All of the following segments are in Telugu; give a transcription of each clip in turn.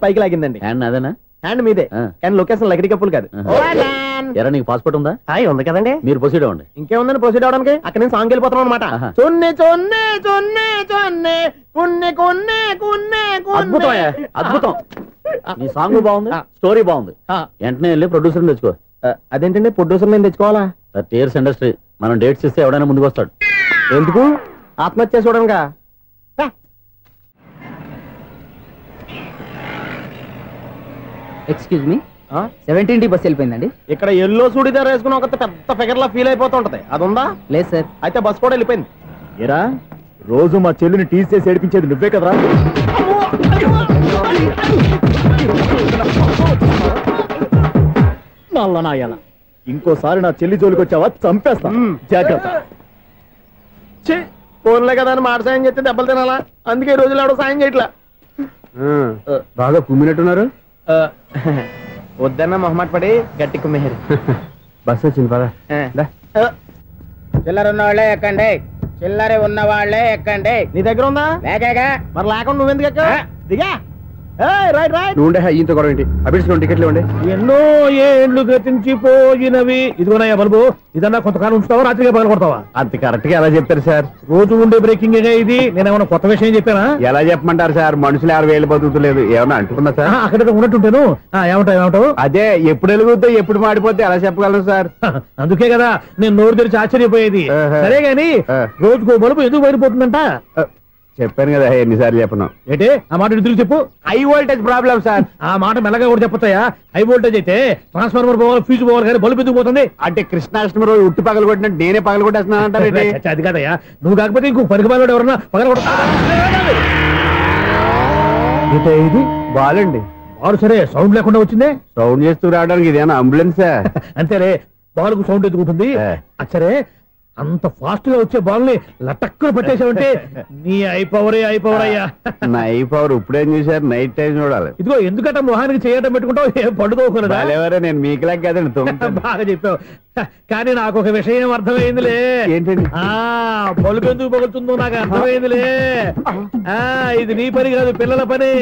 పైకి లాగిందండి. హ్యాండ్ అదేనా? హ్యాండ్ మీదే, కానీ లొకేషన్ లగడి కప్పులు కాదు. ఎరా నీకు పాస్పోర్ట్ ఉందా? ఉంది కదండి. మీరు ప్రొసీడ్ అవ్వండి. ఇంకేముందని ప్రొసీడ్ అవడానికి? అక్కడ నేను సాంగ్ వెళ్ళిపోతున్నాం అనమాట. చొన్నే చొన్నే చొన్నే చొన్నే కున్నే కున్నే కున్నే. అద్భుతం, అద్భుతం. నీ సాంగ్ బాగుంది, స్టోరీ బాగుంది. వెంటనే వెళ్ళి ప్రొడ్యూసర్ తెచ్చుకో. అదేంటండి ప్రొడ్యూసర్ నేను తెచ్చుకోవాలా? టీఆర్ఎస్ ఇండస్ట్రీ మనం డేట్స్ ఇస్తే ఎవడైనా ముందుకు వస్తాడు. ఎందుకు? ఆత్మహత్య చూడంగా. ఎక్స్క్యూజ్ మీ, 17D బస్ వెళ్ళిపోయిందండి. ఇక్కడ ఎల్లో చూడిదార్ వేసుకుని ఒక పెద్ద ఫిగర్ లా ఫీల్ అయిపోతుంటది, అది ఉందా? లేదు సార్. అయితే బస్ కూడా వెళ్ళిపోయింది. ఏరా రోజు మా చెల్లిని టీస్ చేసి ఏడిపించేది నువ్వే కదరా? నల్లనాయాల, ఇంకోసారి నా చెల్లి జోలికి వచ్చావా చంపేస్తా, జాగ్రత్త. ఫోన్లే కదా అని మాట సాయం చేస్తే దెబ్బలు తినాలా? అందుకే ఈ రోజులు ఎవడో సాయం చేయట్లా. బాగా కుమ్మినట్టున్నారు. వద్దన్న మొహమాట పడి గట్టి కుమ్మేరు. బస్ వచ్చింది పద. చిల్లర ఉన్న వాళ్ళే ఎక్కండి, చిల్లర ఉన్న వాళ్ళే ఎక్కండి. నీ దగ్గర ఉందా? లేకగా. మరి లేకుండా నువ్వెందుకు ఎక్కావు? దిగా. Right right. నువ్వు ఇంత గొడవ ఏంటి? అభిడ్స్ టికెట్లు ఇవ్వండి. ఎన్నో ఏళ్ళు గతించిపోయినవి. ఇదిగోనయ్యా బల్బు, ఇదన్నా కొంతకాలం ఉంచుతావా, రాత్రిగా పగల కొడతావా? అంత కరెక్ట్ గా ఎలా చెప్తారు సార్? రోజు ఉండే బ్రేకింగ్ ఇది. నేనేమన్నా కొత్త విషయం చెప్పానా? ఎలా చెప్పమంటారు సార్? మనుషులు 60,000 బతుకుతలేదు, ఏమన్నా అంటున్నా సార్? అక్కడ ఉన్నట్టుంటాను. ఏమంటావు? అదే ఎప్పుడు వెలుగుతో ఎప్పుడు మాడిపోతే ఎలా చెప్పగలరు సార్? అందుకే కదా నేను నోరు తెరిచి ఆశ్చర్యపోయేది. సరే గాని రోజుకో బల్బు ఎందుకు బయటపోతుందంట? చెప్పాను కదా ఎన్నిసార్లు చెప్పను. ఏంటి ఆ మాట తిరిగి చెప్పు. High voltage problem sir. ఆ మాట మెల్లగా కూడా చెప్పొచ్చాయా? హై వోల్టేజ్ అయితే ట్రాన్స్ఫార్మర్ పోవాలి, ఫ్యూజ్ పోవాలి, కానీ బల్బు ఎందుకు పోతుంది? అంటే కృష్ణాష్టమి రోజు ఉట్టి పగలు కొట్టినట్టు నేనే పగలు కొట్టేస్తున్నాను అంటారు. అది కాదయ్యా, నువ్వు కాకపోతే ఇంకో పనికి బాగా ఎవరన్నా పగల కొడతా. ఇది బాలండి. బాలు సరే, సౌండ్ లేకుండా వచ్చిందే. సౌండ్ చేస్తూ రావడానికి ఇదేనా అంబులెన్స్? అంతేలే, బాలుకు సౌండ్ ఎదుగుతుంది. సరే, అంత ఫాస్ట్ గా వచ్చే బాల్ ని లటక్కులు పట్టేసావంటే నీ ఐపవర్ అయ్యా. నా ఐపవర్ ఇప్పుడేం చూసారు? నైట్ టైం చూడాలి. ఇదిగో ఎందుకంటే మొహానికి చేయటం పెట్టుకుంటావు, ఏం పండుకోకూడదా? నేను మీకులా కదండి. బాగా చెప్పావు, కానీ నాకు ఒక విషయం అర్థమైందిలే. ఏంటండి? బల్బు ఎందుకు పగులుతుందో నాకు అర్థమైందిలే. ఇది నీ పని కాదు, పిల్లల పని.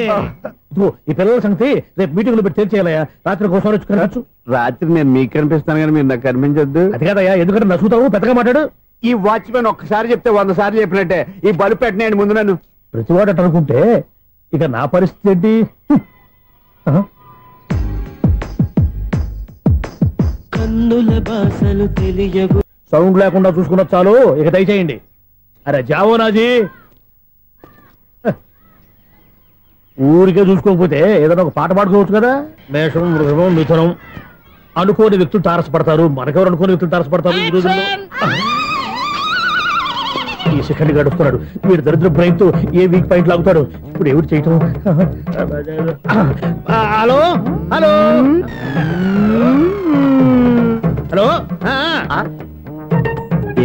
ఈ పిల్లల సంగతి రేపు మీటింగ్ లో పెట్టి తెలిసేయాలయ్యా. రాత్రి ఒకసారి వచ్చి కనవచ్చు. రాత్రి నేను మీకు కనిపిస్తాను కానీ మీరు నాకు కనిపించొద్దు. అది కాదయ్యా, ఎందుకంటే నచ్చుతావు, పెద్దగా మాట్లాడు. ఈ వాచ్మెన్ ఒక్కసారి చెప్తే 100 సార్లు చెప్పినట్టే. ఈ బల్బు పెట్టినాయండి ముందు నన్ను. ప్రతివాడట అనుకుంటే ఇక నా పరిస్థితి ఏంటి? కన్నుల భాషలు తెలియవు. సౌండ్ లేకుండా చూసుకున్న చాలు, ఇక దయచేయండి. అరే జావో నాజీ, ఊరికే చూసుకోకపోతే ఏదైనా ఒక పాట పాడుకోవచ్చు కదా. మేషం, మృగం, మిథునం అనుకోని వ్యక్తులు తారసపడతారు, మనకెవరు అనుకోని వ్యక్తులు తారసపడతారు ఈ రోజుల్లో. ఈ సెకండ్ గడుపుతున్నాడు వీడు దరిద్ర బ్రెయిన్ తో ఏ వీక్ పాయింట్ లాగుతాడు. ఇప్పుడు ఎవరు చేయటం? Hello hello hello.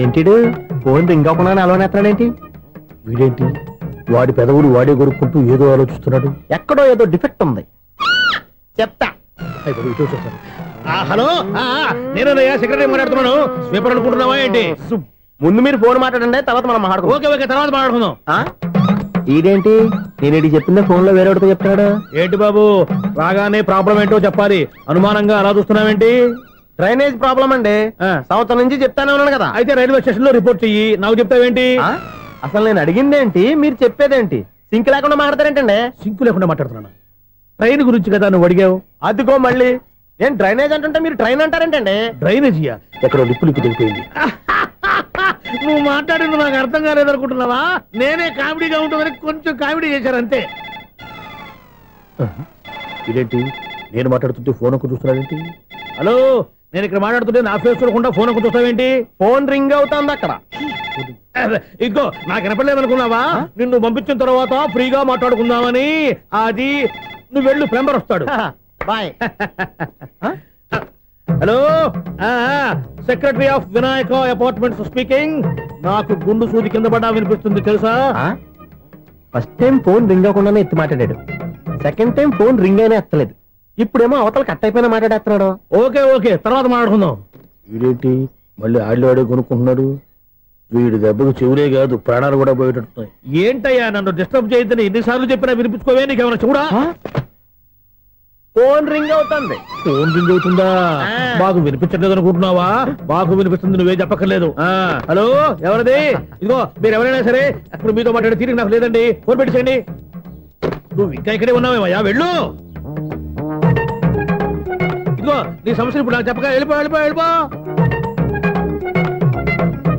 ఏంటిడు ఫోన్ రింగ్ అవ్వకుండా అలవనేస్తాడేంటి? వీడేంటి వాడి పెదవులు వాడే కొరుక్కుంటూ ఏదో ఆలోచిస్తున్నాడు. ఎక్కడో ఏదో డిఫెక్ట్ ఉంది, చెప్తా. హలో, నేనయ్యా సెక్రటరీ మాట్లాడుతున్నాను. స్వీపర్ అనుకుంటున్నావా ఏంటి? ముందు మీరు ఫోన్ మాట్లాడండి, తర్వాత మనం మాట్లాడుకుందాం. ఓకే ఓకే, తర్వాత మాట్లాడుకుందాం. ఇదేంటి నేనేటి చెప్పిందే ఫోన్ లో వేరేవాడితో చెప్తాడు ఏంటి బాబు? రాగానే ప్రాబ్లం ఏంటో చెప్పాలి, అనుమానంగా అలా చూస్తున్నావేంటి? డ్రైనేజ్ ప్రాబ్లం అండి, సంవత్సరం నుంచి చెప్తానే ఉన్నాను కదా. అయితే రైల్వే స్టేషన్ లో రిపోర్ట్ చెయ్యి, నాకు చెప్తావేంటి? అసలు నేను అడిగిందేంటి, మీరు చెప్పేదేంటి? సింక్ లేకుండా మాట్లాడతారేంటండి? సింక్ లేకుండా మాట్లాడుతున్నాను. ట్రైన్ గురించి కదా నువ్వు అడిగావు. అదిగో మళ్ళీ నేను డ్రైనేజ్ అంటుంటే మీరు ట్రైన్ అంటారేంటండి? డ్రైనేజీయా? ఎక్కడో లిప్పు దిగిపోయింది. నువ్వు మాట్లాడింది నాకు అర్థం కాలేదనుకుంటున్నావా? నేనే కామెడీగా ఉంటుందని కొంచెం కామెడీ చేశారు అంతే. ఇదేంటి నేను మాట్లాడుతుంటే ఫోన్ ఒక్క చూస్తున్నావేంటి? హలో, నేను ఇక్కడ మాట్లాడుతుంటే నా ఫేస్ చూడకుండా ఫోన్ ఒక్క చూస్తావేంటి? ఫోన్ రింగ్ అవుతుంది అక్కడ. ఇంకో నాకు వినపడలేదనుకున్నావా? నిన్ను పంపించిన తర్వాత ఫ్రీగా మాట్లాడుకుందామని. అది నువ్వు వెళ్ళు, ప్లంబర్ వస్తాడు. Bye. Hello, secretary of Vinayaka apartments speaking. నాకు గుండు సూది కింద పడ్డా వినిపిస్తుంది తెలుసా? ఫస్ట్ టైం ఫోన్ రింగ్ అవ్వకుండానే ఎత్తి మాట్లాడాడు, సెకండ్ టైం ఫోన్ రింగ్ అయినా ఎత్తలేదు, ఇప్పుడేమో అవతల కట్ అయిపోయినా మాట్లాడేస్తున్నాడు. ఓకే ఓకే, తర్వాత మాట్లాడుకుందాం. వీడేంటి మళ్ళీ ఆడిలో కొనుక్కుంటున్నాడు? వీడి దెబ్బకు చెవులే కాదు ప్రాణాలు కూడా పోయేటట్టున్నాయి. ఏంటయ్యా నన్ను డిస్టర్బ్ చేయొద్దని ఎన్నిసార్లు చెప్పినా వినిపించుకోవే, నీకేమైనా చూడా? ఫోన్ రింగ్ అవుతుంది. ఫోన్ రింగ్ అవుతుందా? మాకు వినిపించట్లేదు అనుకుంటున్నావా? మాకు వినిపిస్తుంది, నువ్వే చెప్పక్కర్లేదు. హలో, ఎవరిది? ఇదిగో మీరు ఎవరైనా సరే అప్పుడు మీతో మాట్లాడే తీరిక నాకు లేదండి. ఫోన్ పెట్టేసేయండి. నువ్వు ఇంకా ఇక్కడే ఉన్నావేమయ్యా, వెళ్ళు. ఇదిగో నీ సమస్యలు ఇప్పుడు నాకు చెప్పక వెళ్ళిపో వెళ్ళిపో వెళ్ళిపో.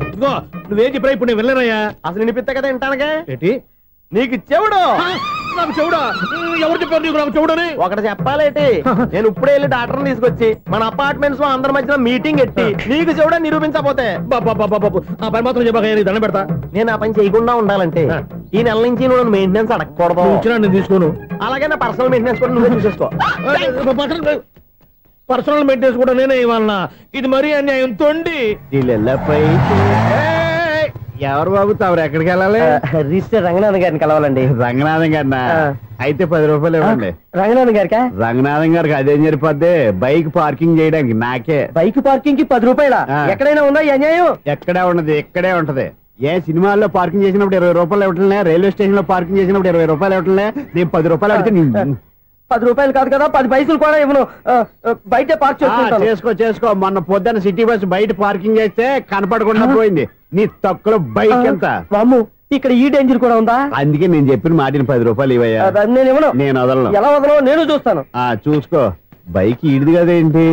ఇదిగో నువ్వేం చెప్పరా ఇప్పుడు నేను వెళ్ళానయ్యా. అసలు వినిపిస్తా కదా వింటానుగా. ఏంటి నీకు చెవుడు? నాకు చెవుడా? ఎవరు చెప్పారు నీకు నాకు చెవుడని? ఒకటి చెప్పాలేటి, నేను ఇప్పుడే వెళ్ళి డాక్టర్ని తీసుకొచ్చి మన అపార్ట్మెంట్స్ లో అందరి మధ్యన మీటింగ్ ఎట్టి నీకు చెవుడా నిరూపించకపోతే బాబు ఆ పని మాత్రం చెప్పక దండం పెడతా. నేను ఆ పని చేయకుండా ఉండాలంటే ఈ నెల నుంచి నువ్వు మెయింటెనెన్స్ అడగకూడదు. ఇచ్చినా నేను తీసుకోను. అలాగే నా పర్సనల్ మెయింటెనెన్స్ కూడా నువ్వే చూసేసుకో. పర్సనల్ మెయింటెనెన్స్ కూడా నేనే ఇవ్వాలన్నా? ఇది మరీ అన్యాయం. తొండి ఎవరు బాబు తమరు ఎక్కడికి వెళ్ళాలి? రిజిస్టర్ రంగనాథన్ గారిని కలవాలండి. రంగనాథం గారినా? అయితే 10 రూపాయలు ఇవ్వండి. రంగనాథన్ గారికా? రంగనాథం గారికి అదేం సరిపోద్ది, బైక్ పార్కింగ్ చేయడానికి. నాకే బైక్ పార్కింగ్ కి 10 రూపాయల? ఎక్కడైనా ఉందా ఈ అన్యాయం? ఎక్కడే ఉండదు, ఇక్కడే ఉంటది. ఏ సినిమాల్లో పార్కింగ్ చేసినప్పుడు 20 రూపాయలు ఇవ్వట్లే, రైల్వే స్టేషన్ లో పార్కింగ్ చేసినప్పుడు 20 రూపాయలు ఇవ్వట్లే. నేను 10 రూపాయలు అడిగితే 10 రూపాయలు కాదు కదా, 10 పైసలు కూడా ఇవ్వను. బయట పార్క్ చేసుకో. మొన్న పొద్దున్న సిటీ బస్ బయట పార్కింగ్ చేస్తే కనపడకుండా పోయింది. నీ తక్కువ బైక్ ఎంత? వామ్ము, ఇక్కడ ఈ డేంజర్ కూడా ఉందా? అందుకే నేను చెప్పిన మాటిని 10 రూపాయలు ఇవ్వయ్యా. నేను ఇవ్వను. నేను వదలను. ఎలా వదలను? నేను చూస్తాను. చూసుకో. బైక్ ఈడిది కదేంటి?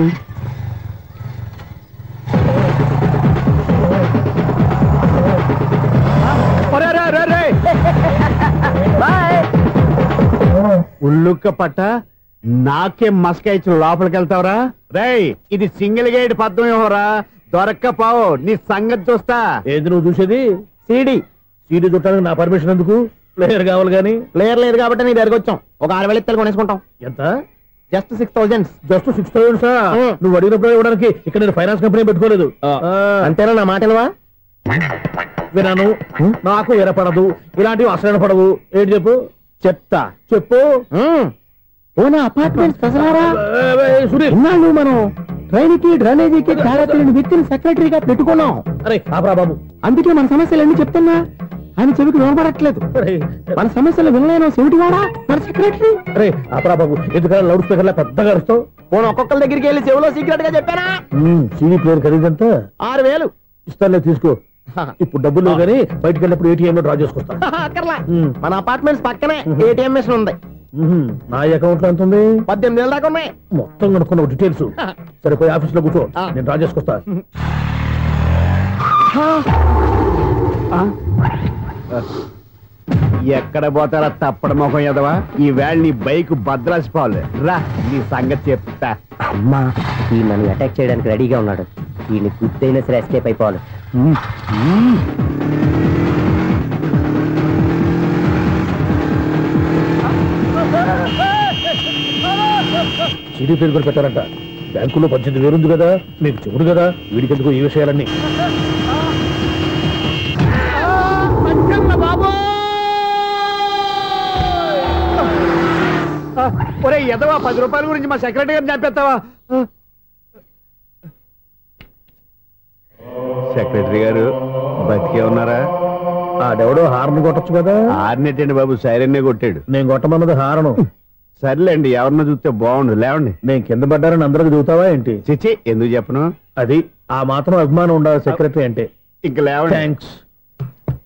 ఉల్లుక్క పట్ట నాకే మస్క ఇచ్చి లోపలికి వెళ్తావరా? రేయ్, ఇది సింగిల్ గేట్ పద్మం ఇవ్వరా, దొరక్కపోవు. నీ సంగతి చూస్తా. ఏది నువ్వు చూసేది? సీడీ చుట్టానికి నా పర్మిషన్ ఎందుకు? ప్లేయర్ కావాలి గానీ. ప్లేయర్ లేదు కాబట్టి నీ దగ్గరకు వచ్చాం. ఒక 6,000 ఇత్తలు కొనేసుకుంటాం. ఎంత? జస్ట్ 6,000. Just 6,000 sir? నువ్వు అడిగినప్పుడు ఇవ్వడానికి ఇక్కడ నేను ఫైనాన్స్ కంపెనీ పెట్టుకోలేదు. అంతేనా? నా మాటలువా? వినాను, నాకు వినపడదు. ఇలాంటివి అసలు పడవు. ఏంటి చెప్పు? చెప్తా. చెప్పు. అపార్ట్మెంట్స్ సునీల్, మనం ట్రైన్కి డ్రైనేజీకి తేడా వ్యక్తిని సెక్రటరీగా పెట్టుకున్నాం. అరే ఆపరా బాబు, అందుకే మన సమస్యలన్నీ చెప్తున్నా. ఆయన చెవికి వినపడట్లేదు. మన సమస్యలు వినలేను చెవిటివాడా మన సెక్రటరీ. అరే ఆపరా బాబు, ఎందుకన్నా లౌడ్ స్పీకర్ లా పెద్దగా అరుస్తావు? పోను ఒక్కొక్కరి దగ్గరికి వెళ్ళి చెవిలో సీక్రెట్ గా చెప్పానా? CD player ఖరీదంతా 6,000. ఇస్తానులే, తీసుకో. ఇప్పుడు డబ్బులు లేవు కానీ బయటకు వెళ్ళినప్పుడు ఏటీఎం లో డ్రా చేసుకొస్తా. మన అపార్ట్మెంట్స్ పక్కనే ఏటీఎం మిషన్ ఉంది. నా అకౌంట్ లో ఎంత ఉంది? 18,000 దాకా ఉన్నాయి. మొత్తం కనుక్కున్న డీటెయిల్స్. సరిపోయి ఆఫీస్ లో కూర్చో, నేను డ్రా చేసుకొస్తా. ఎక్కడ పోతారా తప్పడ మొఖం ఎదవా? ఈ వేళ నీ బైక్ భద్రాసిపోవాలి. రా, నీ సంగతి చెప్తా. అమ్మా, ఈ నన్ను అటాక్ చేయడానికి రెడీగా ఉన్నాడు. వీడిని గుద్దైనా సరే ఎస్కేప్ అయిపోవాలి. సీడీ ప్లేయర్ కూడా పెట్టారంట. బ్యాంకులో 18,000 ఉంది కదా, మీకు చెవుడు కదా, వీడికెందుకు ఈ విషయాలన్నీ? ఒరే ఎదవా, 10 రూపాయల గురించి మా సెక్రటరీ గారిని చంపేస్తావా? సెక్రటరీ గారు బతికే ఉన్నారా? ఆడెవడో హార్న్ కొట్టచ్చు కదా. హార్నెట్టండి బాబు, సైరన్నే కొట్టాడు. నేను కొట్టమన్నది హారను. సర్లేండి, ఎవరన్నా చూస్తే బాగుండు. లేవండి. నేను కింద పడ్డారని అందరికి చూతావా ఏంటి? చిచ్చి, ఎందుకు చెప్పను? అది ఆ మాత్రం అభిమానం ఉండాలి సెక్రటరీ అంటే. ఇంక లేవండి. థ్యాంక్స్.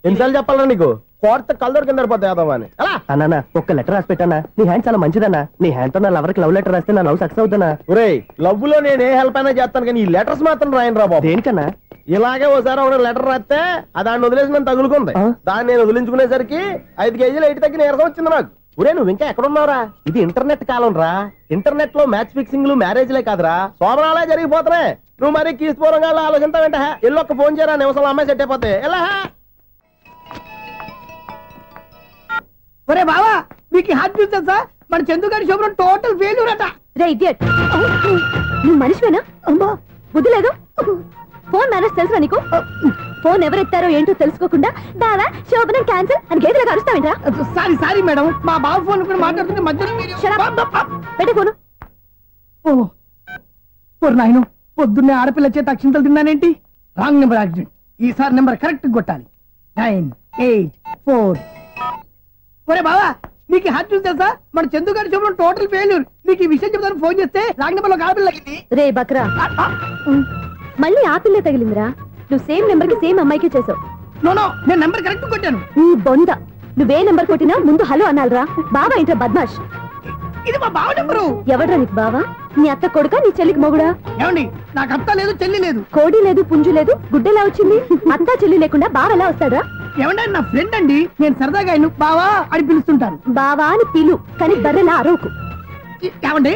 ఎన్నిసార్లు చెప్పాలా నీకు? కోర్త కలదోడు కింద పడిపోతాయి యాదవ్ అని. అన్నా, ఒక్క లెటర్ రాసి పెట్టానా? నీ హ్యాండ్ చాలా మంచిదన్నా. నీ హ్యాండ్ తో నా లవర్ కి లవ్ లెటర్ రాస్తే నా లవ్ సక్సెస్ అవుతానా? ఒరేయ్, లవ్ లో నేను ఏ హెల్ప్ అయినా చేస్తాను, కానీ ఈ లెటర్స్ మాత్రం రాయను రా బాబు. దేనికన్నా? ఇలాగే ఓసారి ఒక లెటర్ రాస్తే దాన్ని వదిలేసి నన్ను తగులుకుంది. దాన్ని నేను వదిలించుకునేసరికి 5 కేజీలు ఎయిట్ తగ్గి నీరసం వచ్చింది నాకు. ఒరే, నువ్వు ఇంకా ఎక్కడున్నావురా? ఇది ఇంటర్నెట్ కాలం రా. ఇంటర్నెట్ లో మ్యాచ్ ఫిక్సింగ్లు, మ్యారేజ్లే కాదురా, శోభనాలే జరిగిపోతున్నాయి. నువ్వు మరి కీస్పూరంగా ఆలోచించావంటే ఎల్లు ఒక్క ఫోన్ చేయరా, నిమిషంలో అమ్మాయి సెట్ అయిపోతే. ఎలా? ఒరే బావా, మీకు హార్ట్ చూసా సార్, మన చందు గారి శుభ్రం టోటల్ ఫెయిల్యూర్ అట. నువ్వు మనిషివేనా? అమ్మా, బుద్ధి లేదు. ఫోన్ మేనేజ్ తెలుసా నీకు? ఫోన్ ఎవరెత్తారో ఏంటో తెలుసుకోకుండా బావా శోభనం క్యాన్సిల్ అని గేదెలకు అరుస్తావేంట్రా? సారీ మేడం, మా బావ ఫోన్ కూడా మాట్లాడుతుంటే మధ్యలో పెట్టే ఫోను. ఓ నాయను, పొద్దున్నే ఆడపిల్ల చేత అక్షింతలు తిన్నానేంటి? Wrong number accident. ఈసారి నెంబర్ కరెక్ట్ కొట్టాలి. 984. ఒరే బావా, నీకు హార్ట్ చూసి తెలుసా? మన చందు గారి శుభ్రం టోటల్ ఫెయిల్యూర్. మీకు ఈ విషయం చెప్తాను ఫోన్ చేస్తే రాంగ్ నెంబర్ లో ఆడపిల్ల తగ్గింది. రే బక్రా మళ్ళీ ఆ పిల్ల తగిలిందిరా. నువ్వు సేమ్ నెంబర్ కి సేమ్ అమ్మాయికి చేసావు. నో నేను నెంబర్ కరెక్ట్ కొట్టాను. నీ బొంద నువ్వే నెంబర్ కొట్టినా ముందు హలో అనాలరా. బావా ఇంట్లో బద్మాష్. ఇది మా బావ నెంబరు. ఎవడ్రా నీకు బావా? నీ అత్త కొడుక నీ చెల్లికి మొగుడా? ఏమండి నాకు అత్త లేదు చెల్లి లేదు. కోడి లేదు పుంజు లేదు గుడ్డెలా వచ్చింది? అత్త చెల్లి లేకుండా బావ ఎలా వస్తాడా? ఏమండి నా ఫ్రెండ్ అండి, నేను సరదాగా ఆయన బావా అని పిలుస్తుంటాను. బావా అని పిలు కానీ బర్రెలా అరవకు. ఏమండి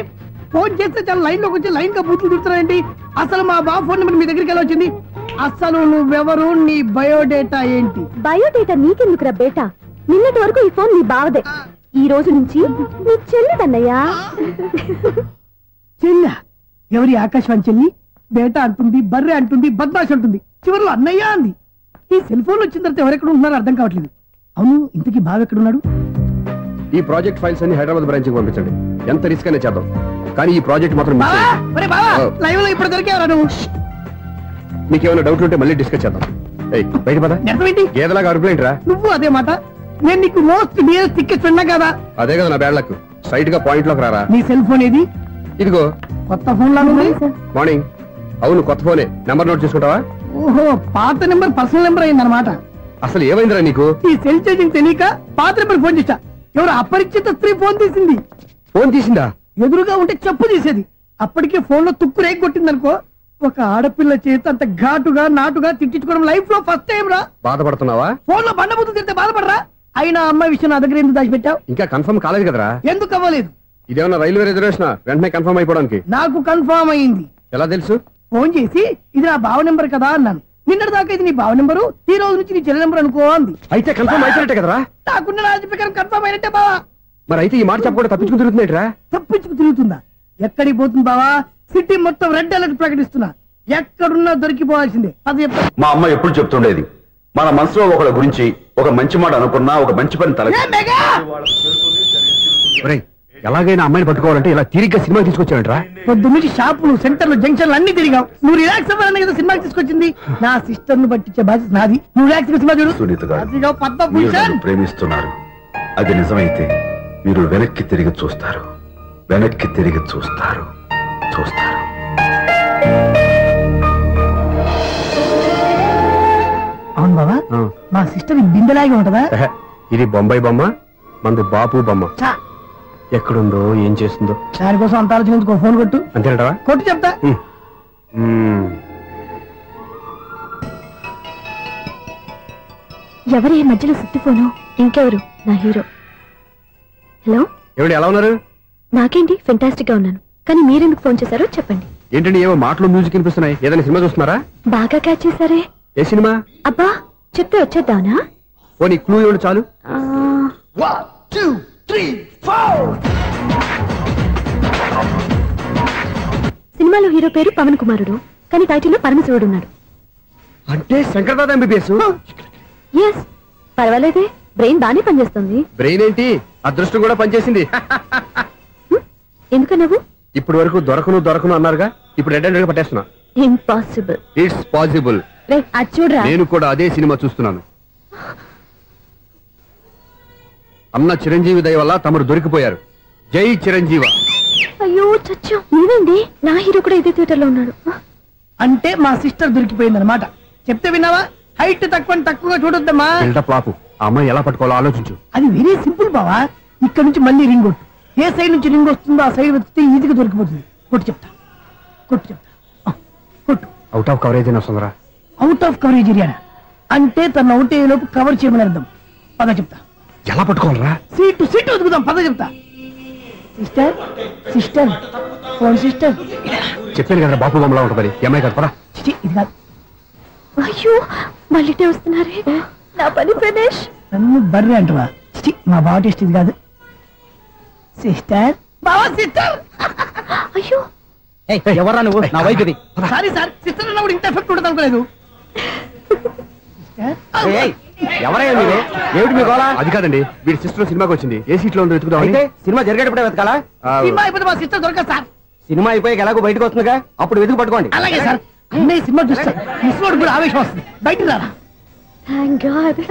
ఫోన్ చేస్తే చాలా లైన్ లోకి వచ్చి లైన్ గా బూతులు తిడుతున్నాయండి. అసలు మా బావ ఫోన్ నెంబర్ మీ దగ్గరికి ఎలా వచ్చింది? అసలు నువ్వెవరు, నీ బయోడేటా ఏంటి? బయోడేటా నీకెందుకురా బేటా? నిన్నటి వరకు ఈ ఫోన్ నీ బావదే. ఈ రోజు నుంచి నీ చెల్లిదన్నయ్యా. చెల్ల ఎవరి? ఆకాశవాణి చెల్లి. బేటా అంటుంది, బర్రె అంటుంది, బద్మాష్ అంటుంది, చివరిలో అన్నయ్య అంది. ఈ సెల్ ఫోన్ వచ్చిన తర్వాత ఎవరెక్కడ ఉన్నారో అర్థం కావట్లేదు. అవును ఇంతకీ బావ ఎక్కడున్నాడు? ఈ ప్రాజెక్ట్ ఫైల్స్ అన్ని హైదరాబాద్ బ్రాంచ్ కి పంపించండి. ఎంత రిస్క్ అనే చేద్దాం కానీ ఈ ప్రాజెక్ట్ మాత్రం మిస్ చేయొద్దు. లైవ్ లో ఇప్పుడు దొరికేవరా నువ్వు? నీకేమైనా డౌట్ ఉంటే మళ్ళీ డిస్కస్ చేద్దాం. బయట పద. గేదలాగా అరుపులేంట్రా? నువ్వు అదే మాట. నేను నీకు మోస్ట్ డియరెస్ట్ టికెట్ ఉన్నా కదా. అదే కదా నా బ్యాడ్ లక్. స్ట్రైట్ గా పాయింట్ లోకి రారా. నీ సెల్ ఫోన్ ఏది? ఇదిగో కొత్త ఫోన్ లాగా ఉంది. మార్నింగ్. అవును కొత్త ఫోనే. నెంబర్ నోట్ చేసుకుంటావా? ఓహో పాత నెంబర్ పర్సనల్ నెంబర్ అయిందన్నమాట. అసలు ఏమైందిరా నీకు? ఈ సెల్ చేసింగ్ తెలియక పాత నెంబర్ ఫోన్ చేశా. ఎవరు అపరిచిత స్త్రీ ఫోన్ తీసింది. ఫోన్ తీసిందా? ఎదురుగా ఉంటే చెప్పు తీసేది. అప్పటికే ఫోన్ లో తుక్కు రేగి కొట్టిందనుకో. ఒక ఆడపిల్ల చేత అంత ఘాటుగా నాటుగా తిట్టించుకోవడం లైఫ్ లో ఫస్ట్ టైం రా. బాధపడుతున్నావా? ఫోన్ లో బండబూతులు తిడితే బాధపడరా? అయినా అమ్మాయి విషయం నా దగ్గర ఎందుకు దాచిపెట్టావు? ఇంకా కన్ఫర్మ్ కాలేదు కదరా. ఎందుకు అవ్వలేదు? ఇదేమన్నా రైల్వే రిజర్వేషన్? వెంటనే కన్ఫర్మ్ అయిపోవడానికి. నాకు కన్ఫర్మ్ అయింది. ఎలా తెలుసు? ఫోన్ చేసి ఇది నా బావ నెంబర్ కదా అన్నాను. నిన్నటి దాకా ఇది నీ బావ నెంబరు, ఈ రోజు నుంచి నీ చెల్లి నెంబర్ అనుకో అంది. అయితే కన్ఫర్మ్ అయిపోయినట్టే కదరా? నాకున్న రాజు ప్రకారం కన్ఫర్మ్ అయినట్టే బావా. మరి అయితే ఈ మాట చెప్పకుండా తప్పించుకుని తిరుగుతున్నట్రా? తప్పించుకు తిరుగుతుందా? ఎక్కడికి పోతుంది బావా? సిటీ మొత్తం రెడ్ అలర్ట్ ప్రకటిస్తున్నా. ఎక్కడున్నా దొరికిపోవాల్సిందే. అది చెప్తా. మా అమ్మ ఎప్పుడు చెప్తుండేది, మన మనసులో ఒకళ్ళ గురించి ఒక మంచి మాట అనుకున్నా ఒక మంచి పని తల. ఎలాగైనా అమ్మాయిని పట్టుకోవాలంటే ఇలా తిరిగ్గా సినిమా తీసుకొచ్చాడంట్రా. పొద్దు నుంచి షాపులు, సెంటర్లు, జంక్షన్లు అన్ని తిరిగావు. నువ్వు రిలాక్స్ అవ్వాలని కదా సినిమాకి తీసుకొచ్చింది. నా సిస్టర్ ను పట్టించే బాధ్యత నాది. నువ్వు రిలాక్స్ సినిమా చూడు. సునీత గారు, అదిగో మీరు పద్మభూషణ్. నన్ను ప్రేమిస్తున్నారు. అది నిజమైతే మీరు వెనక్కి తిరిగి చూస్తారు, వెనక్కి తిరిగి చూస్తారు, చూస్తారు. అవును బాబా, మా సిస్టర్ బిందెలాగే ఉంటదా? ఇది బొంబాయి బొమ్మ, మంది బాపు బొమ్మ. చా, ఎక్కడుందో ఏం చేస్తుందో దానికోసం అంత ఆలోచించుకో. ఫోన్ కొట్టు. అంతేనటవా? కొట్టు చెప్తా. ఎవరి మధ్యలో సుత్తి ఫోను? ఇంకెవరు? నా హీరో. హలో ఎవడు ఎలా ఉన్నారు? నాకేంటి ఫెంటాస్టిక్ గా ఉన్నాను. కానీ మీరెందుకు ఫోన్ చేశారో చెప్పండి. ఏంటండి ఏవో మాటలు మ్యూజిక్ వినిపిస్తున్నాయి. ఏదైనా సినిమా చూస్తున్నారా? బాగా క్యాచ్ చేశారే. ఏ సినిమా? అబ్బా చెప్తే వచ్చేద్దానా? పోనీ క్లూ ఇవ్వండి చాలు. 1 2 3 4. సినిమాలో హీరో పేరు పవన్ కుమారుడు, కానీ టైటిల్లో పరమశివుడు ఉన్నాడు. అంటే శంకర్దాద ఎంబీబీఎస్. ఎస్, పర్వాలేదే. బ్రెయిన్ బానే పనిచేస్తుంది. బ్రెయిన్ ఏంటి, అదృష్టం కూడా పనిచేసింది. ఎందుకు నువ్వు ఇప్పటి వరకు దొరకను అన్నారుగా, ఇప్పుడు రెడ్ హ్యాండెడ్ గా పట్టేస్తున్నా. ఇంపాసిబుల్. It's possible. అది చూడరా. నేను కూడా అదే సినిమా చూస్తున్నాను. అన్న చిరంజీవి దయ వల్ల తమరు దొరికిపోయారు. జై చిరంజీవ. అయ్యో చచ్చా, నీవేంటి? నా హీరో కూడా ఇదే థియేటర్ లో ఉన్నాడు. అంటే మా సిస్టర్ దొరికిపోయింది అనమాట. చెప్తే విన్నావా? హైట్ తక్కువగా చూడొద్దమ్మా. బిల్డప్ లాపు. ఆ అమ్మాయి ఎలా పట్టుకోవాలో ఆలోచించు. అది వెరీ సింపుల్ బావా. ఇక్కడ నుంచి మళ్ళీ రింగ్ కొట్టు. ఏ సైడ్ నుంచి రింగ్ వస్తుందో ఆ సైడ్ వెతికితే ఈజీగా దొరికిపోతుంది. కొట్టు చెప్తా. కొట్టు. అవుట్ ఆఫ్ కవరేజ్ అని వస్తుందిరా. అవుట్ ఆఫ్ కవరేజ్ ఏరియా అంటే తన అవుట్ అయ్యే లోపు కవర్ చేయమని అర్థం. పద చెప్తా. ఎలా పట్టుకోవాలరా? సీటు వెతుకుదాం. పద చెప్తా. Sister phone sister. చెప్పాను కదా బాపు బొమ్మలా ఉంటుంది. అమ్మాయి కదా. పదా. ఇది కాదు. అయ్యో మళ్ళీ వస్తున్నారే. నా పని ప్రదేశ్. నన్ను బర్రె అంటవా? మా బావ టేస్ట్ ఇది కాదు. సిస్టర్. బావా సిస్టర్. అయ్యో ఎవరా నువ్వు? నా వైపు ఇది. సారీ సార్, సిస్టర్ అన్నప్పుడు ఇంత ఎఫెక్ట్ ఉండదు అనుకోలేదు. ఎవరయ్యా మీరు? ఏమిటి మీ గోళ? అది కాదండి, వీడి సిస్టర్ సినిమాకి వచ్చింది. ఏ సీట్ లో ఉందో వెతుకుదాం. అయితే సినిమా జరిగేటప్పుడే వెతకాలా? సినిమా అయిపోతే మా సిస్టర్ దొరకదు సార్. సినిమా అయిపోయాక ఎలాగో బయటకు వస్తుందిగా, అప్పుడు వెతుకు పట్టుకోండి. అలాగే సార్. అన్నయ్య సినిమా చూస్తారు. మిస్వాడు కూడా ఆవేశం వస్తుంది. బయటికి రారా. Thank God.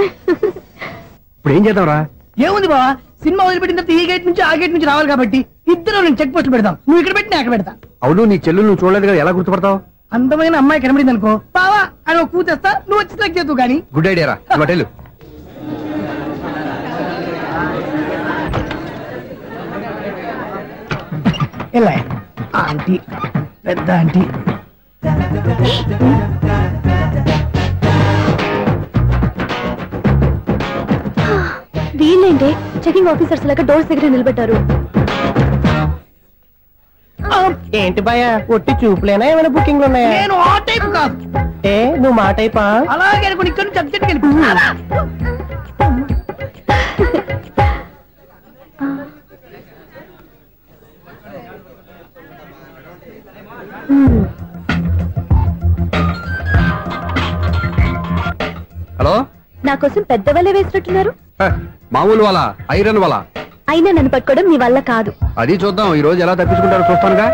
ఇప్పుడు ఏం చేద్దాంరా? ఏముంది బావా, సినిమా వదిలిపెట్టిన తర్వాత ఈ గేట్ నుంచి ఆ గేట్ నుంచి రావాలి కాబట్టి ఇద్దరు నేను చెక్ పోస్ట్ పెడతాం. నువ్వు ఇక్కడ పెట్టినా అక్కడ పెడతా. అవును, నీ చెల్లెలు నువ్వు చూడలేదు కదా, ఎలా గుర్తుపడతావు? అందమైన అమ్మాయి కనబడింది అనుకో, బావా అని ఒక కూతేస్తా, నువ్వు వచ్చి సెలెక్ట్ చేద్దు. కానీ గుడ్ ఐడియా రా, హోటల్ ఎలా ఆంటీ, పెద్ద ఆంటీ. వీళ్ళేంటి చెకింగ్ ఆఫీసర్స్ లాగా డోర్స్ దగ్గర నిలబెట్టారు? ఏంటి భయ ఒట్టి చూపులేనా, ఏమైనా బుకింగ్లు ఉన్నాయా? నేను ఆ టైప్ కాదు. ఏ నువ్వు మా టైపా? అలాగే అనుకుని ఇక్కడ నుంచి అర్జెంట్కి వెళ్ళిపోతున్నా. హలో, నా కోసం పెద్ద వల్ల వేసినట్టున్నారు. మామూలు వాళ్ళ ఐరన్ వాళ్ళ. అయినా నన్ను పట్టుకోవడం మీ వల్ల కాదు. అది చూద్దాం, ఈ రోజు ఎలా తప్పించుకుంటారో చూస్తానుగా.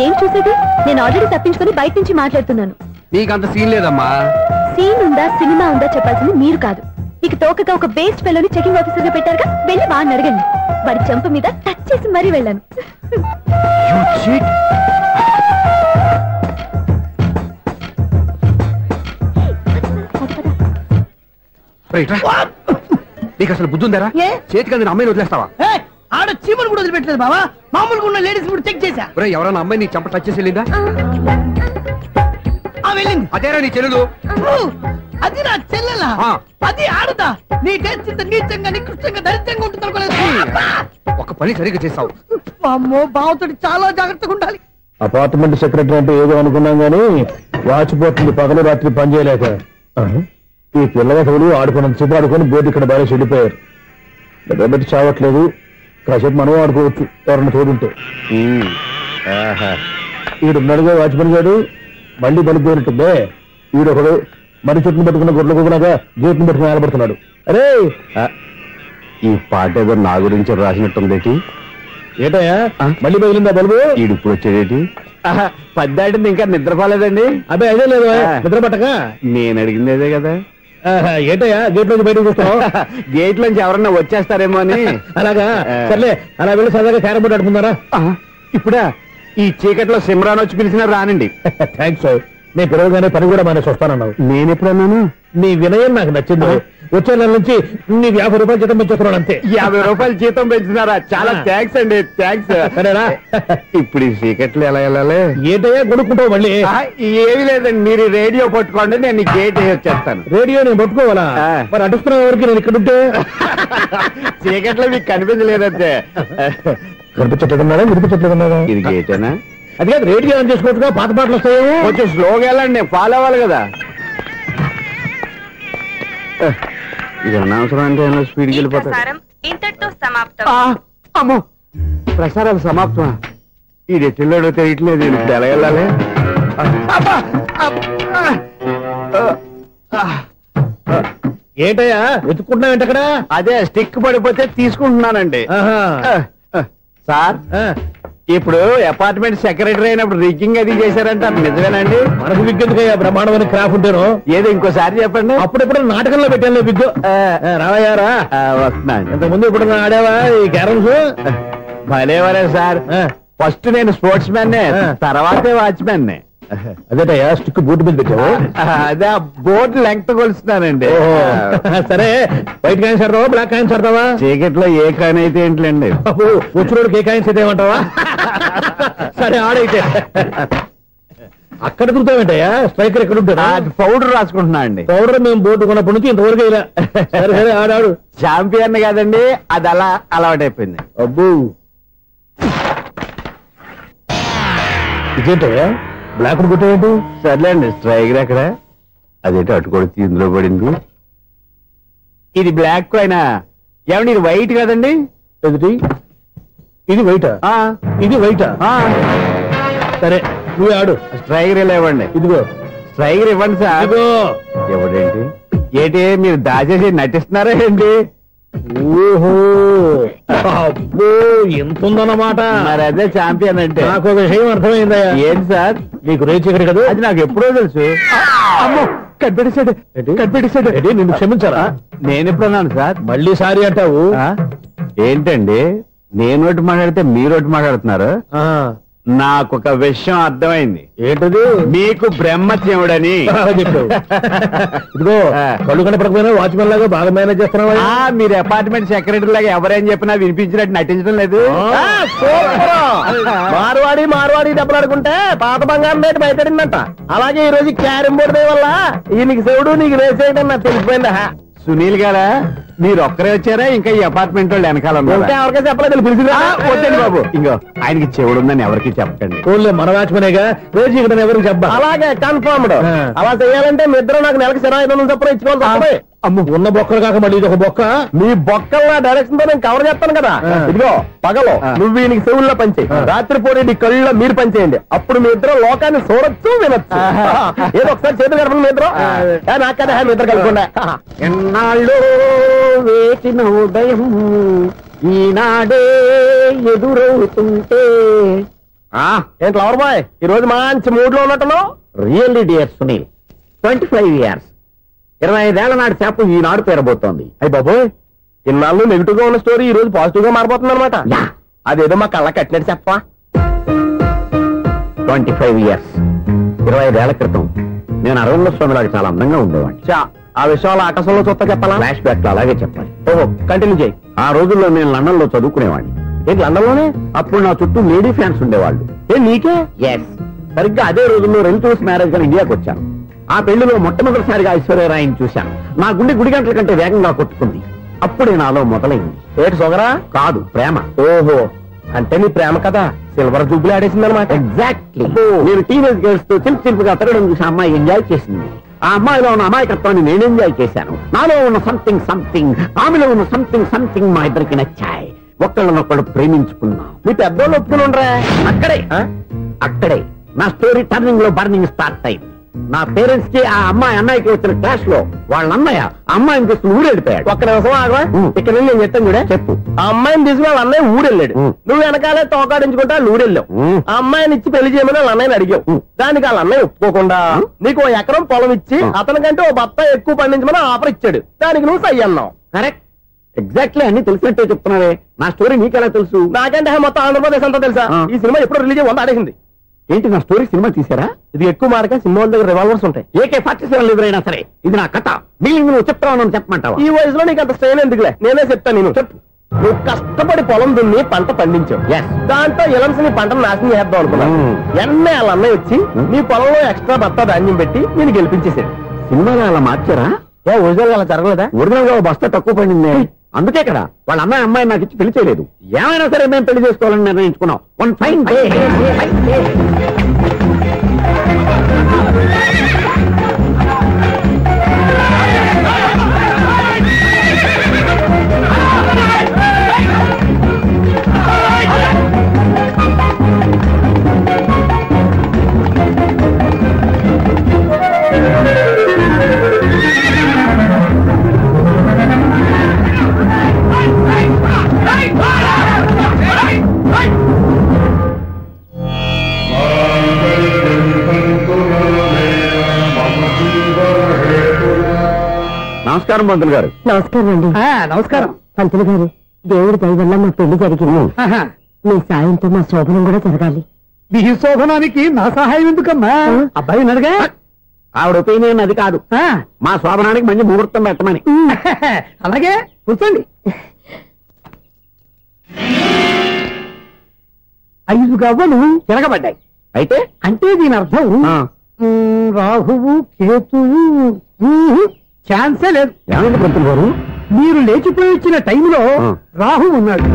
ఏం చూసేది? నేను ఆల్రెడీ తప్పించుకొని బయట నుంచి మాట్లాడుతున్నాను. నీకంత సీన్ లేదమ్మా. సీన్ ఉందా సినిమా ఉందా చెప్పాల్సింది మీరు కాదు. మీకు తోకగా ఒక బేస్ట్ ఫెలోని చెకింగ్ ఆఫీసర్ గా పెట్టారుగా, వెళ్ళి బాగా అడగండి. వాడి చెంప మీద టచ్ చేసి మరీ వెళ్ళాను. నీకు అసలు బుద్ధి ఉందారా? చేతికి అందిన అమ్మాయిని వదిలేస్తావా? ఆడ చీమలు కూడా వదిలిపెట్టలేదు బావా. మామూలుగా ఉన్న లేడీస్ కూడా చెక్ చేశా. ఎవరైనా అమ్మాయి నీ చెంప టచ్ చేసి వెళ్ళిందా? వెళ్ళింది. అదేరా నీ చెల్లెలు? అది నా చెల్లెలా? అది ఆడదా? నీ టేస్ట్ ఇంత నీచంగా నికృష్టంగా దరిద్రంగా ఉంటుంది అనుకోలేదు. ఒక పని సరిగ్గా చేసావు. అమ్మో, బావతోటి చాలా జాగ్రత్తగా ఉండాలి. అపార్ట్మెంట్ సెక్రటరీ అంటే ఏదో అనుకున్నాం గానీ వాచిపోతుంది పగలు రాత్రి పని చేయలేక. ఈ పిల్లలు ఆడుకున్నంతసేపు ఆడుకొని బోర్డు ఇక్కడ బాగా చెడిపోయారు. నిద్రబెట్టి చావట్లేదు. కాసేపు మనం ఆడుకోవచ్చు ఎవరన్నా తోడుంటే. ఈడున్నాడుగా వాచ్మెన్ గారు, మళ్ళీ బలిపోయినట్టుందే. ఈడొకడు మరి చెట్టును పట్టుకున్న గొడ్ల కుదలాగా గేట్ను పట్టుకుని నిలబడుతున్నాడు. అరే, ఈ పాట ఏదో నా గురించి రాసినట్టుందేటి. ఏటయ్యా మళ్ళీ బదిలిందా బలుబు? ఈడు ఇప్పుడు వచ్చేదేటి? పద్దాటింది ఇంకా నిద్రపోలేదండి. అదే అదే లేదు నిద్ర పట్టక. నేను అడిగింది అదే కదా. ఏటయ్యా గేట్ నుంచి బయటకు చూస్తావు? గేట్ నుంచి ఎవరన్నా వచ్చేస్తారేమో అని. అలాగా, సర్లే అలా వెళ్ళి సరదాగా క్యారం బోర్డు ఆడుకున్నారా? ఇప్పుడా ఈ చీకట్లో సిమ్రాన్ వచ్చి పిలిచినా రానండి. థ్యాంక్స్. నేను పిలవగానే పని కూడా మానేసి వస్తానన్నావు. నేను ఎప్పుడన్నాను? నీ వినయం నాకు నచ్చింది. వచ్చే నెల నుంచి నీకు 50 రూపాయలు జీతం పెంచుతున్నాడు అంతే. 50 రూపాయలు జీతం పెంచుతున్నారా? చాలా థ్యాంక్స్ అండి, థ్యాంక్స్. సరేనా? ఇప్పుడు ఈ చీకట్లు ఎలా వెళ్ళాలి? ఏంటయ్యా కొనుక్కుంటావు మళ్ళీ? ఏమి లేదండి, మీరు రేడియో పట్టుకోండి, నేను ఈ గేట్ వచ్చేస్తాను. రేడియో నేను పట్టుకోవాలా? మరి అడుస్తున్నా ఎవరికి నేను ఇక్కడ ఉంటే? చీకట్లో మీకు కనిపించలేదంటే. కనిపించట్లేదన్నారా వినిపించట్లేదన్నారా? ఇది గేటేనా? అది కాదు, రేడియో ఆన్ చేసుకోవచ్చుగా, పాత పాటలు వస్తాయేమో. కొంచెం స్లోగా వెళ్ళండి, ఫాలో అవ్వాలి కదా. ఇది అనవసరం అంటే స్పీడ్కి వెళ్ళిపోతారు. ఇంతటితో సమాప్తం. అమ్మో, ప్రసారాలు సమాప్తమా? ఇది ఎట్టిల్లాడో తెలియట్లేదు. ఇప్పుడు ఎలా వెళ్ళాలి? ఏంటయ్యా వెతుక్కుంటున్నావు ఏంటక్కడ? అదే స్టిక్ పడిపోతే తీసుకుంటున్నానండి. సార్, ఇప్పుడు అపార్ట్మెంట్ సెక్రటరీ అయినప్పుడు రిగ్గింగ్ అది చేశారంట, నిజమేనండి? మనకు విగ్గెందుకయ్యా, బ్రహ్మాండమైన క్రాఫ్ ఉంటాను. ఏదో ఇంకోసారి చెప్పండి. అప్పుడెప్పుడు నాటకంలో పెట్టాను బిగ్గు. రావయ్యారా? వస్తున్నాను. ఇంతకుముందు ఇప్పుడు ఆడావా ఈ క్యారమ్స్? భలేవరే సార్. ఫస్ట్ నేను స్పోర్ట్స్ మ్యాన్, తర్వాతే వాచ్మెన్. అదేటయ్యా స్టిక్ బూట్ మీద పెట్టావు? అదే బోర్డు లెంగ్త్ కొలుస్తున్నానండి. సరే, వైట్ కాయిన్స్ ఆడతావా బ్లాక్ కాయిన్స్ ఆడతావా? చీకట్లో ఏ కాయిన్ అయితే ఏంటండి, వచ్చినోడికి ఏ కాయిన్స్ అయితే ఏమంటావా? సరే ఆడైతే. అక్కడ దొరుకుతావేంటయ్యా? స్ట్రైకర్ ఎక్కడ ఉంటాడా? పౌడర్ రాసుకుంటున్నా అండి. పౌడర్ మేము బోర్డు కొన్నప్పటి నుంచి ఇంతవరకు ఇలా. సరే సరే ఆడాడు. ఛాంపియన్ కాదండి, అది అలా అలవాటైపోయింది. అబ్బు, ఇదేంటయ్యా బ్లాక్ కొట్టేంటి? సర్లేండి, స్ట్రైకర్ ఎక్కడ? అదేంటి అటుకొడితే ఇందులో పడింది. ఇది బ్లాక్ అయినా ఏమండి, ఇది వైట్ కదండి? ఎదుటి ఇది వైటా? ఇది వైటా? సరే నువ్వే ఆడు. స్ట్రైకర్ ఇలా ఇవ్వండి. ఇదిగో స్ట్రైకర్ ఇవ్వండి సార్. ఇదిగో. ఎవడేంటి ఏంటి మీరు దాచేసి నటిస్తున్నారా ఏంటి? ఓహో, అబ్బో ఎంత ఉందన్నమాట. మరి అదే ఛాంపియన్ అంటే. నాకు విషయం అర్థమైందయ్యా. ఏంటి సార్? నీకు రేచీకటి కదా? అది నాకు ఎప్పుడో తెలుసు. అమ్మో, కనిపెట్టేశాడు కనిపెట్టేశాడు. నిన్ను క్షమించారా? నేను ఎప్పుడన్నాను సార్? మళ్ళీ సారీ అంటావు? ఏంటండి నేను మాట్లాడితే మీరు మాట్లాడుతున్నారు. నాకు ఒక విషయం అర్థమైంది. ఏంటది? మీకు బ్రహ్మత్యముడని చెప్పావు. ఇదిగో కళ్ళు కనపడకపోయినా వాచ్మెన్ లాగా బాగా మేనేజ్ చేస్తున్నావా? మీరు అపార్ట్మెంట్ సెక్రటరీ లాగా ఎవరేం చెప్పినా వినిపించినట్టు నటించడం లేదు. మార్వాడి డబ్బులు ఆడుకుంటే పాత బంగారం రేటు బయటడిందంట. అలాగే ఈ రోజు క్యారం బోర్డు వల్ల నీకు శివుడు నీకు రేసేయడం నాకు తెలిసిపోయిందా? సునీల్ గారా, మీరు ఒక్కరే వచ్చారా? ఇంకా ఈ అపార్ట్మెంట్ వాళ్ళు వెనకాల ఎవరికైనా చెప్పలేదు, పిలిచిందా? వద్దండి బాబు, ఇంకో ఆయనకి చెవుడు ఉందని ఎవరికి చెప్పకండి. మన వాచ్మనేగా రోజు ఇక్కడ ఎవరికి చెప్పా. అలాగే కన్ఫర్మ్డ్. అలా చేయాలంటే మీ ఇద్దరు నాకు నెలకి 2500 చొప్పున ఇచ్చుకోవాలి. అమ్మ, ఉన్న బొక్కలు కాక మళ్ళీ ఇది ఒక బొక్క. మీ బొక్కల డైరెక్షన్ తో నేను కవర్ చేస్తాను కదా. ఇదిగో పగలో నువ్వు వీనికి చెవుల్లో పనిచేయి, రాత్రిపూట నీ కళ్ళలో మీరు పనిచేయండి. అప్పుడు మీ ఇద్దరు లోకాన్ని చూడొచ్చు, వినొచ్చు. ఏదో ఒకసారి చేతులు కడపండి మీ ఇద్దరు. నాకు కదా మీ ఇద్దరు కలుపుకుండా. ఎన్నాళ్ళు వేచిన ఉదయం ఈనాడే ఎదురవుతుంటే. ఏంటి లవర్ బాయ్, ఈ రోజు మంచి మూడ్ లో ఉన్నట్టున్నావు? రియల్లీ డియర్ సునీల్, 25 years 25 ఏళ్ల నాటి చేప ఈనాడు పేరబోతోంది. అయ్యి బాబోయ్, ఇన్నాళ్ళు నెగిటివ్ గా ఉన్న స్టోరీ ఈ రోజు పాజిటివ్ గా మారిపోతుంది అనమాట. అదేదో మా కళ్ళ కట్టినట్టు చెప్పా. 25 years 25 ఏళ్ల క్రితం నేను అరవింద స్వామిలాగా చాలా అందంగా ఉండేవాడిని. ఆ విషయాలు ఆకాశంలో చూస్తా చెప్పాలా? ఫ్లాష్ బ్యాక్ లో అలాగే చెప్పాలి. ఓహో, కంటిన్యూ చేయి. ఆ రోజుల్లో నేను లండన్ లో చదువుకునేవాడిని. ఏంటి లండన్ లోనే? అప్పుడు నా చుట్టూ లేడీ ఫ్యాన్స్ ఉండేవాళ్ళు. నీకే? ఎస్, సరిగ్గా అదే రోజుల్లో రిలేటివ్స్ మ్యారేజ్ గా ఇండియాకి వచ్చాను. ఆ పెళ్లిలో మొట్టమొదటిసారిగా ఐశ్వర్యరాయని చూశాను. నా గుండె గుడి గంటల కంటే వేగంగా కొట్టుకుంది. అప్పుడే నాలో మొదలైంది. ఏటి సొగరా? కాదు, ప్రేమ. ఓహో, అంటే నీ ప్రేమ కదా సిల్వర్ జూబ్లీ ఆడేసింది అనమాట. ఎగ్జాక్ట్లీ. నేను టీనేజ్ గర్ల్స్ తో చిలుపుగా తిరగడం చూసి అమ్మాయి ఎంజాయ్ చేసింది. ఆ అమ్మాయిలో ఉన్న అమాయకత్వాన్ని నేను ఎంజాయ్ చేశాను. నాలో ఉన్న సంథింగ్ ఆమెలో ఉన్న సంథింగ్ మా ఇద్దరికి నచ్చాయి. ఒక్కళ్ళనొక్కడు ప్రేమించుకున్నాం. మీ పెద్దోళ్ళు ఒప్పుకుని ఉండరా? అక్కడే నా స్టోరీ టర్నింగ్ లో బర్నింగ్ స్టార్ట్ అయింది. నా పేరెంట్స్ కి ఆ అమ్మాయి అన్నయ్యకి వచ్చిన క్లాష్ లో వాళ్ళ అన్నయ్య అమ్మాయిని తీసుకుని ఊరెళ్ళిపోయాడు. ఒక్క నిమిషం ఆగవా? ఇక్కడ నేను చెప్తాను కూడా. చెప్పు. ఆ అమ్మాయిని తీసుకుని వాళ్ళ అన్నయ్య ఊరెళ్ళాడు. నువ్వు వెనకాలే తోకాడించుకుంటా ఊరెళ్ళావు. ఆ అమ్మాయిని ఇచ్చి పెళ్లి చేయమని వాళ్ళ అన్నయ్యని అడిగావు. దానికి వాళ్ళ అన్నయ్య ఒప్పుకోకుండా నీకు 1 ఎకరం పొలం ఇచ్చి అతనికంటే 1 బత్త ఎక్కువ పండించమని ఆఫర్ ఇచ్చాడు. దానికి నువ్వు సై అన్నావు. కరెక్ట్, ఎగ్జాక్ట్లీ అన్ని తెలిసినట్టే చెప్తున్నావే. నా స్టోరీ నీకెలా తెలుసు? నాకంటే మొత్తం ఆంధ్రప్రదేశ్ అంతా తెలుసా? ఈ సినిమా ఎప్పుడు రిలీజ్ 100 ఆడేసింది. ఏంటి, నా స్టోరీ సినిమా తీసారా? ఇది ఎక్కువ మార్క సినిమా వాళ్ళ దగ్గర రివాల్వర్స్ ఉంటాయి. AK-47 ఎదురైనా సరే ఇది నా కథ. మిగిలింది నువ్వు చెప్తావు చెప్పమంటావా? ఈ వయసులో నీకు అంత స్ట్రెయిన్ ఎందుకులే, నేనే చెప్తాను. నేను చెప్పు. నువ్వు కష్టపడి పొలం దున్ని పంట పండించావు. దాంతో ఇలమ్స్ నీ పంటను నాశనం చేద్దాం అనుకున్నావు. ఎన్నే వాళ్ళ అన్నయ్య వచ్చి నీ పొలంలో ఎక్స్ట్రా బత్తా ధాన్యం పెట్టి నేను గెలిపించేసాడు. సినిమాలో అలా మార్చారా? ఒరిజినల్ అలా జరగలేదా? ఒరిజినల్ గా బస్తా తక్కువ పండింది. అందుకే కదా వాళ్ళ అమ్మాయి నాకు ఇచ్చి పెళ్లి చేయలేదు. ఏమైనా సరే మేము పెళ్లి చేసుకోవాలని నిర్ణయించుకున్నాం. One fine day. నమస్కారం పంతులు గారు. నమస్కారం అండి. నమస్కారం పంతులు గారు. దేవుడి దయ వల్ల మా పెళ్లి జరిగింది. మీ సాయంతో మా శోభనం కూడా జరగాలి. మీ శోభనానికి నా సహాయం ఎందుకమ్మా? అబ్బాయి ఉన్నదిగా. ఆవిడ ఒపీనియన్ అది కాదు. మా శోభనానికి మంచి ముహూర్తం పెట్టమని. అలాగే కూర్చోండి. 5 గవ్వలు తిరగబడ్డాయి. అయితే అంటే దీని అర్థం రాహువు కేతువు ఛాన్సే లేదు. ఏమైంది పంతులు గారు? మీరు లేచిపోయి వచ్చిన టైంలో రాహు ఉన్నాడు.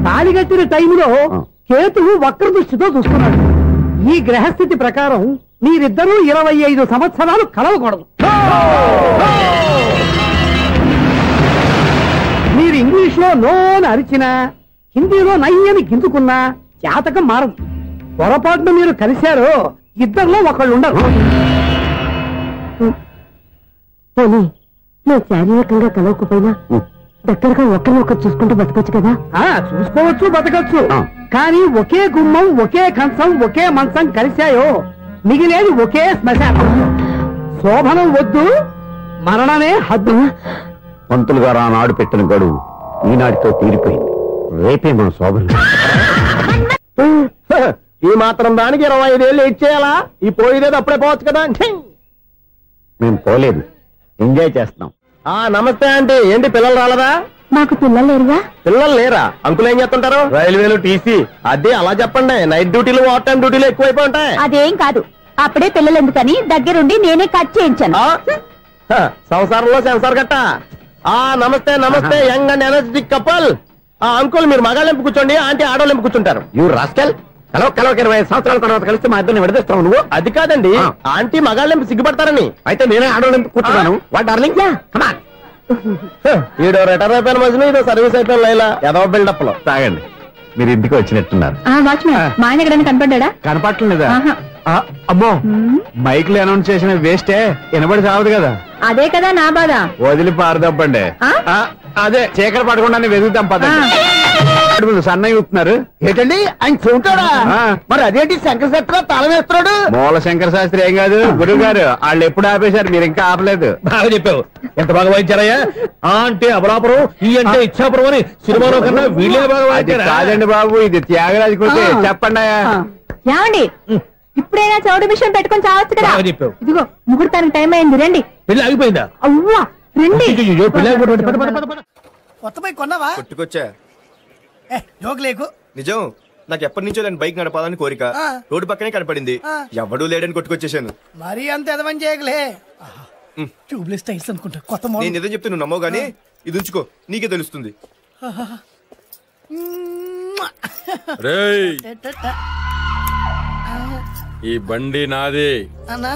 తాళిగట్టిన టైంలో కేతువు వక్ర దృష్టితో చూస్తున్నాడు. ఈ గ్రహస్థితి ప్రకారం మీరిద్దరూ 25 సంవత్సరాలు కలవకూడదు. మీరు ఇంగ్లీష్ లో నోని అరిచినా, హిందీలో నయ్యని గింజుకున్నా జాతకం మారదు. పొరపాటును మీరు కలిశారో ఇద్దరిలో ఒకళ్ళు ఉండరు. నువ్వు శారీరకంగా కలవకపోయినా దగ్గరగా ఒకరినొకరు చూసుకుంటూ బతకొచ్చు కదా. చూసుకోవచ్చు, బతకచ్చు. కానీ ఒకే గుమ్మం, ఒకే కంచం, ఒకే మంచం కలిశాయో మిగిలేది ఒకే శ్మశానం. శోభనం వద్దు, మరణమే హద్దు. పంతులు గారు ఆనాడు పెట్టిన గడువు ఈనాటితో తీరిపోయింది. రేపే మన శోభన. ఈ మాత్రం దానికి 25 ఏళ్ళు ఇచ్చేయాలా? ఈ పోయేదేదో అప్పుడే పోవచ్చు కదా. మేము పోలేదు, ఎంజాయ్ చేస్తున్నాం. నమస్తే ఆంటీ. ఏంటి పిల్లలు రాలదా? మాకు పిల్లలు లేరుగా. పిల్లలు లేరా? అంకులు ఏం చేస్తుంటారు? రైల్వేలు, టీసీ. అదే అలా చెప్పండి. నైట్ డ్యూటీలు, ఓవర్ టైం డ్యూటీలు ఎక్కువైపోయి ఉంటాయి. అదేం కాదు, అప్పుడే పిల్లలు ఎందుకని దగ్గరుండి నేనే కట్ చేయించాను. సంసారంలో సెన్సార్ గట్ట. నమస్తే నమస్తే, young and energetic couple. Uncle మీరు మగాళ్ళెంపు కూర్చోండి, ఆంటీ ఆడోళ్ళెంపు కూర్చుంటారు. యూ రాస్కెల్, కలవ 20 సంవత్సరాల తర్వాత కలిస్తే మా ఇద్దరిని విడదీస్తావు నువ్వు. అది కాదండి, ఆంటీ మగాళ్ళెంపు సిగ్గుపడతారని. అయితే నేనే ఆడోళ్ళెంపు కూర్చున్నాను. What darling, come on. ఈడో రిటైర్ అయిపోయిన మధ్యలో ఇదో సర్వీస్ అయిపోయిన లైలా ఏదో బిల్డప్ లో. తాగండి, మీరు ఇంటికి వచ్చినట్టున్నారు. వాచ్మెన్ మా ఆయన ఎక్కడైనా కనపడ్డా? కనపడలేదా? అమ్మో, మైక్లు అనౌన్స్ చేసిన వేస్టే, వినబడి సావదు కదా. అదే కదా నా బాధ. వదిలి పారదప్పండి. అదే చీకటి పడకుండా వెతుకుతాం పదండి. సన్నయ్య అవుతున్నారు ఏంటండి ఆయన చూంటాడా? మరి అదేంటి శంకర శాస్త్రి తాళం వేస్తున్నాడు? మూల శంకర శాస్త్రి ఏం కాదు గురువు గారు, వాళ్ళు ఎప్పుడు ఆపేశారు, మీరు ఇంకా ఆపలేదు. బాగా చెప్పావు, ఎంత బాగా వాయించారయ్యా. అంటే అమలాపురం, ఈ అంటే ఇచ్చాపురం అని సినిమాలో కన్నా వీళ్ళే బాగా వాయించారు. కాదండి బాబు, ఇది త్యాగరాజు కృతి. చెప్పండి. ఏమండి, ఇప్పుడైనా చౌడు మిషన్ పెట్టుకొని చావచ్చు కదా. బాగా చెప్పావు. ఇదిగో ముహూర్తానికి టైం అయింది, రండి. పెళ్లి ఆగిపోయిందా? అవ్వా రండి. కొత్త బైక్ కొన్నావా? కొట్టుకొచ్చా. జోక్ లేకు. నిజం, నాకు ఎప్పటి నుంచో నేను బైక్ నడపాలని కోరిక. రోడ్డు పక్కనే కనపడింది, ఎవడూ లేడని కొట్టుకొచ్చేసాను. మరీ అంత ఎదవని చేయగలే. ట్యూబ్లెస్ టైర్స్ అనుకుంటా, కొత్త మోడల్. నేను నిజం చెప్తే నువ్వు నమ్మవు గానీ ఇది ఉంచుకో, నీకే తెలుస్తుంది. రేయ్, ఈ బండి నాది. అన్నా